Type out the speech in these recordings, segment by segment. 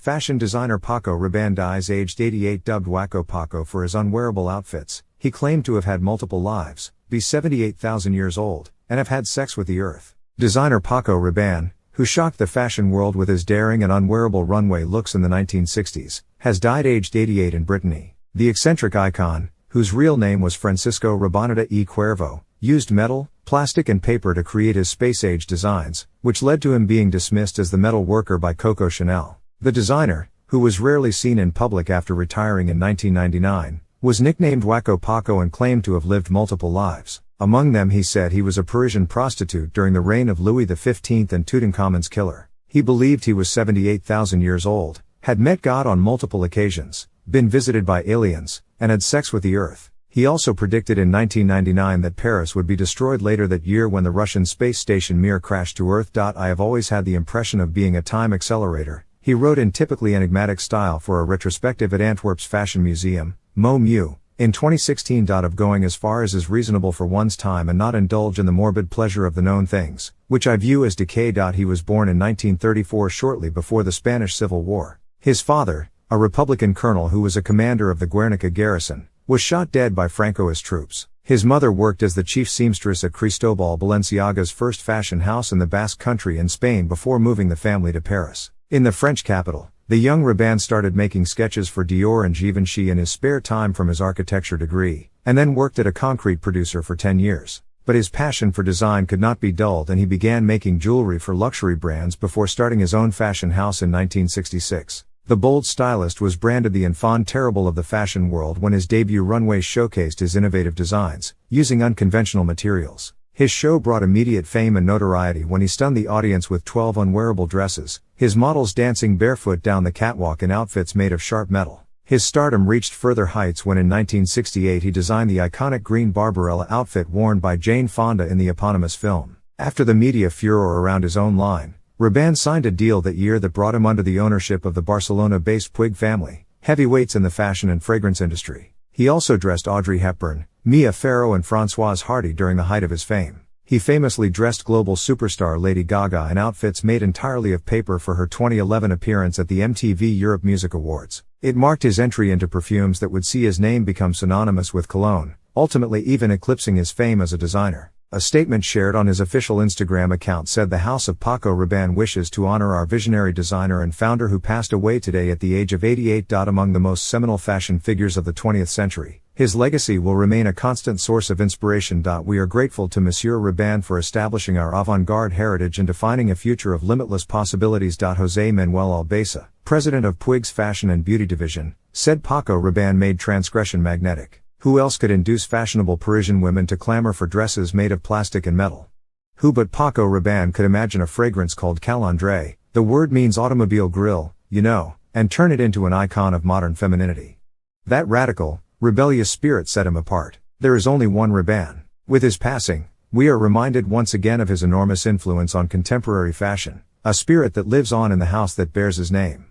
Fashion designer Paco Rabanne dies aged 88. Dubbed Wacko Paco for his unwearable outfits. He claimed to have had multiple lives, be 78,000 years old, and have had sex with the earth. Designer Paco Rabanne, who shocked the fashion world with his daring and unwearable runway looks in the 1960s, has died aged 88 in Brittany. The eccentric icon, whose real name was Francisco Rabaneda y Cuervo, used metal, plastic and paper to create his space-age designs, which led to him being dismissed as the metal worker by Coco Chanel. The designer, who was rarely seen in public after retiring in 1999, was nicknamed Wacko Paco and claimed to have lived multiple lives. Among them he said he was a Parisian prostitute during the reign of Louis XV and Tutankhamun's killer. He believed he was 78,000 years old, had met God on multiple occasions, been visited by aliens, and had sex with the earth. He also predicted in 1999 that Paris would be destroyed later that year when the Russian space station Mir crashed to Earth. I have always had the impression of being a time accelerator, he wrote in typically enigmatic style for a retrospective at Antwerp's Fashion Museum, MoMU, in 2016. Of going as far as is reasonable for one's time and not indulge in the morbid pleasure of the known things, which I view as decay. He was born in 1934, shortly before the Spanish Civil War. His father, a Republican colonel who was a commander of the Guernica garrison, was shot dead by Francoist troops. His mother worked as the chief seamstress at Cristobal Balenciaga's first fashion house in the Basque Country in Spain before moving the family to Paris. In the French capital, the young Rabanne started making sketches for Dior and Givenchy in his spare time from his architecture degree, and then worked at a concrete producer for 10 years. But his passion for design could not be dulled and he began making jewelry for luxury brands before starting his own fashion house in 1966. The bold stylist was branded the enfant terrible of the fashion world when his debut runway showcased his innovative designs, using unconventional materials. His show brought immediate fame and notoriety when he stunned the audience with 12 unwearable dresses, his models dancing barefoot down the catwalk in outfits made of sharp metal. His stardom reached further heights when in 1968 he designed the iconic green Barbarella outfit worn by Jane Fonda in the eponymous film. After the media furor around his own line, Rabanne signed a deal that year that brought him under the ownership of the Barcelona-based Puig family, heavyweights in the fashion and fragrance industry. He also dressed Audrey Hepburn, Mia Farrow and Françoise Hardy during the height of his fame. He famously dressed global superstar Lady Gaga in outfits made entirely of paper for her 2011 appearance at the MTV Europe Music Awards. It marked his entry into perfumes that would see his name become synonymous with cologne, ultimately even eclipsing his fame as a designer. A statement shared on his official Instagram account said, "The House of Paco Rabanne wishes to honor our visionary designer and founder who passed away today at the age of 88. Among the most seminal fashion figures of the 20th century, his legacy will remain a constant source of inspiration. We are grateful to Monsieur Rabanne for establishing our avant-garde heritage and defining a future of limitless possibilities." José Manuel Albesa, president of Puig's Fashion and Beauty Division, said Paco Rabanne made transgression magnetic. Who else could induce fashionable Parisian women to clamor for dresses made of plastic and metal? Who but Paco Rabanne could imagine a fragrance called Calandre, the word means automobile grill, you know, and turn it into an icon of modern femininity? That radical, rebellious spirit set him apart. There is only one Rabanne. With his passing, we are reminded once again of his enormous influence on contemporary fashion, a spirit that lives on in the house that bears his name.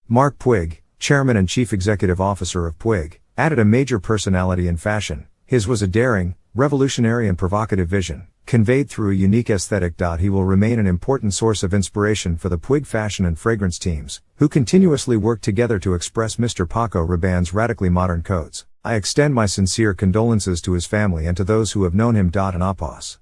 Marc Puig, chairman and chief executive officer of Puig, added a major personality in fashion. His was a daring, revolutionary and provocative vision, conveyed through a unique aesthetic. He will remain an important source of inspiration for the Puig fashion and fragrance teams, who continuously work together to express Mr. Paco Rabanne's radically modern codes. I extend my sincere condolences to his family and to those who have known him. An apos.